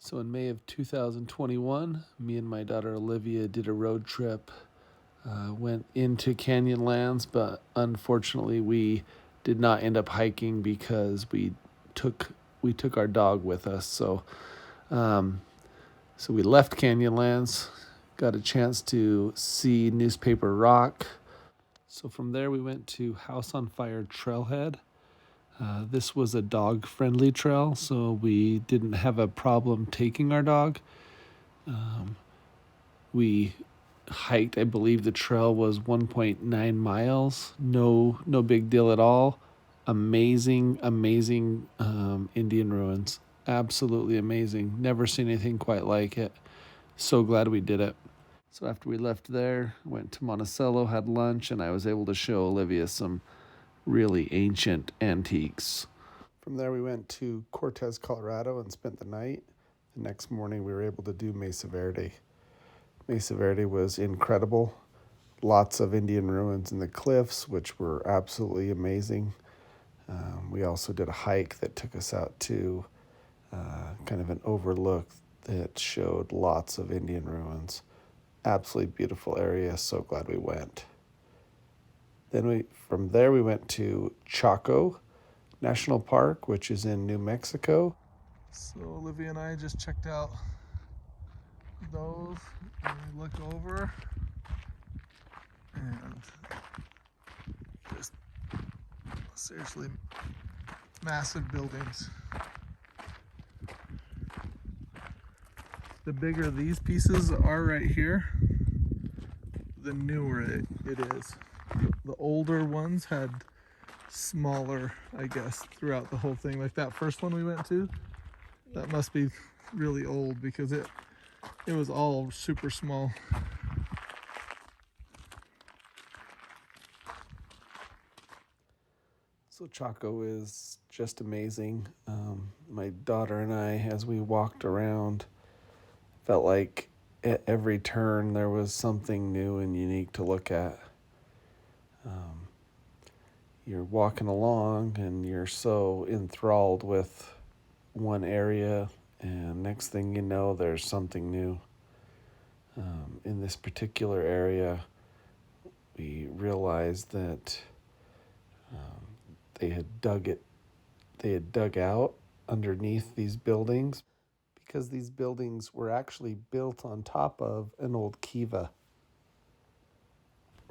So in May of 2021, me and my daughter Olivia did a road trip. Went into Canyonlands, but unfortunately we did not end up hiking because took we took our dog with us. Um, so we left Canyonlands, got a chance to see Newspaper Rock. So from there we went to House on Fire Trailhead. This was a dog friendly trail, so we didn't have a problem taking our dog. Um, we hiked, I believe the trail was 1.9 miles. No big deal at all. Amazing Indian ruins. Absolutely amazing. Never seen anything quite like it. So glad we did it. So after we left there, went to Monticello, had lunch, and I was able to show Olivia some really ancient antiques. From there, we went to Cortez, Colorado, and spent the night. The next morning, we were able to do Mesa Verde. Mesa Verde was incredible. Lots of Indian ruins in the cliffs, which were absolutely amazing. We also did a hike that took us out to kind of an overlook that showed lots of Indian ruins. Absolutely beautiful area. So glad we went. From there we went to Chaco National Park, which is in New Mexico. So Olivia and I just checked out those, and we look over and just seriously massive buildings. The bigger these pieces are right here, the newer it is. The older ones had smaller, I guess, throughout the whole thing. Like that first one we went to, that must be really old because it was all super small. So Chaco is just amazing. My daughter and I, as we walked around, felt like at every turn there was something new and unique to look at. Um, you're walking along and you're so enthralled with one area, and next thing you know, there's something new. In this particular area, we realized that um, they had dug it. They had dug out underneath these buildings because these buildings were actually built on top of an old kiva.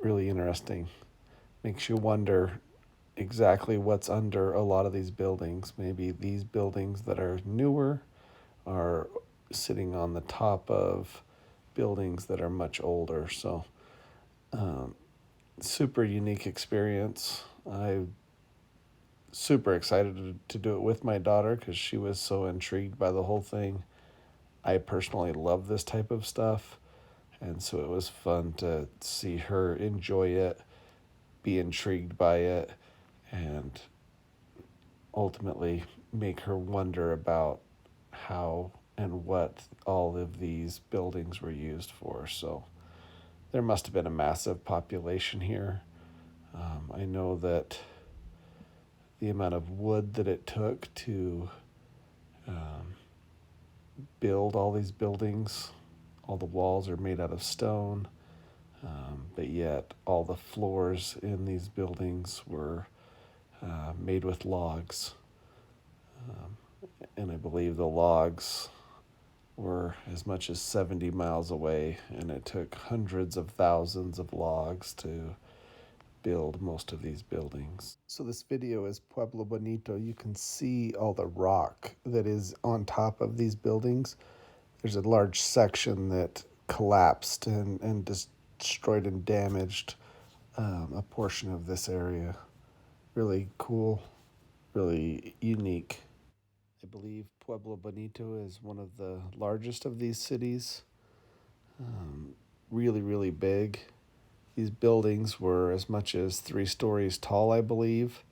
Really interesting. Makes you wonder exactly what's under a lot of these buildings. Maybe these buildings that are newer are sitting on the top of buildings that are much older. So, um, super unique experience. I super excited to do it with my daughter because she was so intrigued by the whole thing. I personally love this type of stuff, and so it was fun to see her enjoy it, be intrigued by it, and ultimately make her wonder about how and what all of these buildings were used for. So there must have been a massive population here. I know that the amount of wood that it took to um, build all these buildings, all the walls are made out of stone, but yet all the floors in these buildings were made with logs. Um, and I believe the logs were as much as 70 miles away, and it took hundreds of thousands of logs to build most of these buildings. So this video is Pueblo Bonito. You can see all the rock that is on top of these buildings. There's a large section that collapsed and destroyed and damaged a portion of this area. Really cool, really unique. I believe Pueblo Bonito is one of the largest of these cities. Um, really big. These buildings were as much as 3 stories tall, I believe.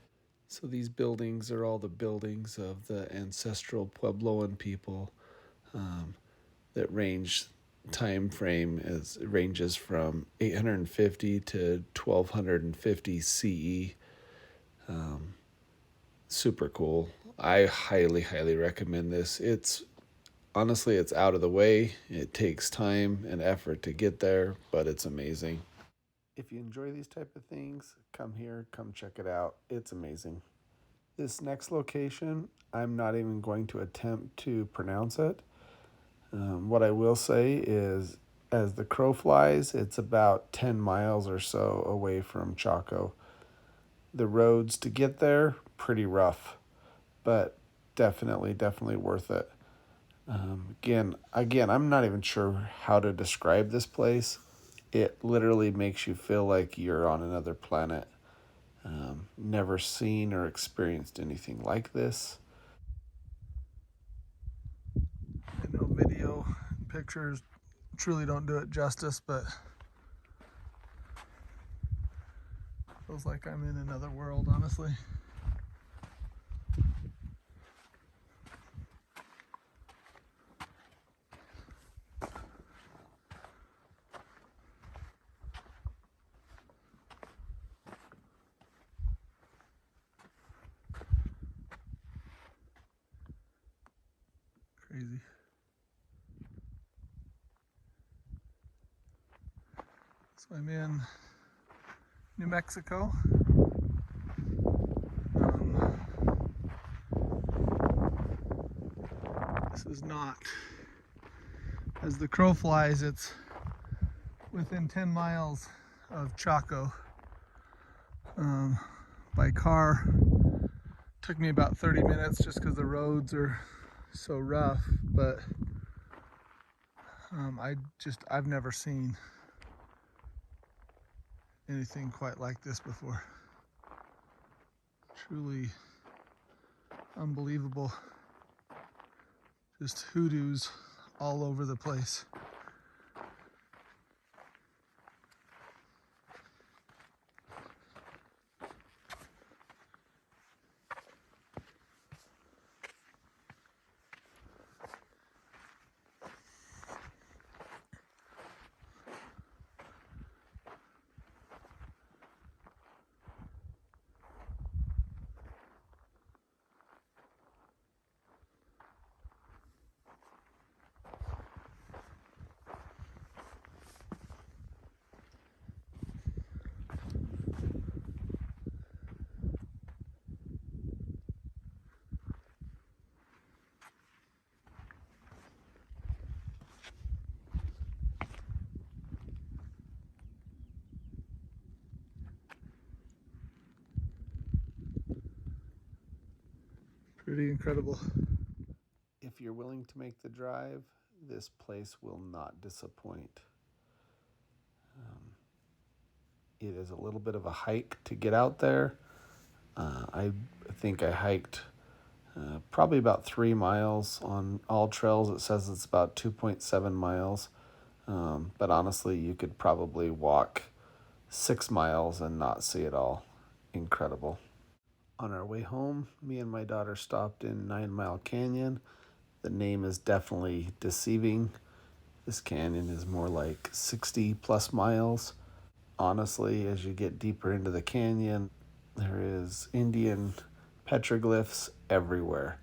So these buildings are all the buildings of the ancestral Puebloan people um, that time frame as it ranges from 850 to 1250 CE. Um, Super cool. I highly recommend this. It's honestly, it's out of the way. It takes time and effort to get there, but it's amazing. If you enjoy these type of things, come here, come check it out. It's amazing. This next location, I'm not even going to attempt to pronounce it. What I will say is, as the crow flies, it's about 10 miles or so away from Chaco. The roads to get there, pretty rough, but definitely worth it. Again, I'm not even sure how to describe this place. It literally makes you feel like you're on another planet. Never seen or experienced anything like this. I know video pictures truly don't do it justice, but feels like I'm in another world, honestly. Crazy. So I'm in New Mexico. This is not, as the crow flies, it's within 10 miles of Chaco. By car, took me about 30 minutes just because the roads are so rough, but I've never seen anything quite like this before. Truly unbelievable. Just hoodoos all over the place. Pretty incredible. If you're willing to make the drive, this place will not disappoint. It is a little bit of a hike to get out there. I think I hiked probably about 3 miles on all trails. It says it's about 2.7 miles. But honestly, you could probably walk 6 miles and not see it all. Incredible. On our way home, me and my daughter stopped in 9 Mile Canyon. The name is definitely deceiving. This canyon is more like 60 plus miles. Honestly, as you get deeper into the canyon, there is Indian petroglyphs everywhere.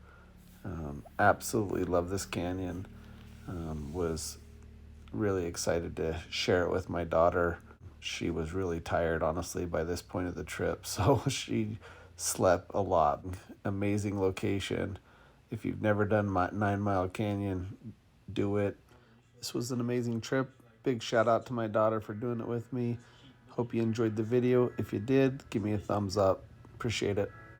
Absolutely love this canyon. Was really excited to share it with my daughter. She was really tired, honestly, by this point of the trip, so she slept a lot. Amazing location. If you've never done 9 Mile Canyon, do it. This was an amazing trip. Big shout out to my daughter for doing it with me. Hope you enjoyed the video. If you did, give me a thumbs up. Appreciate it.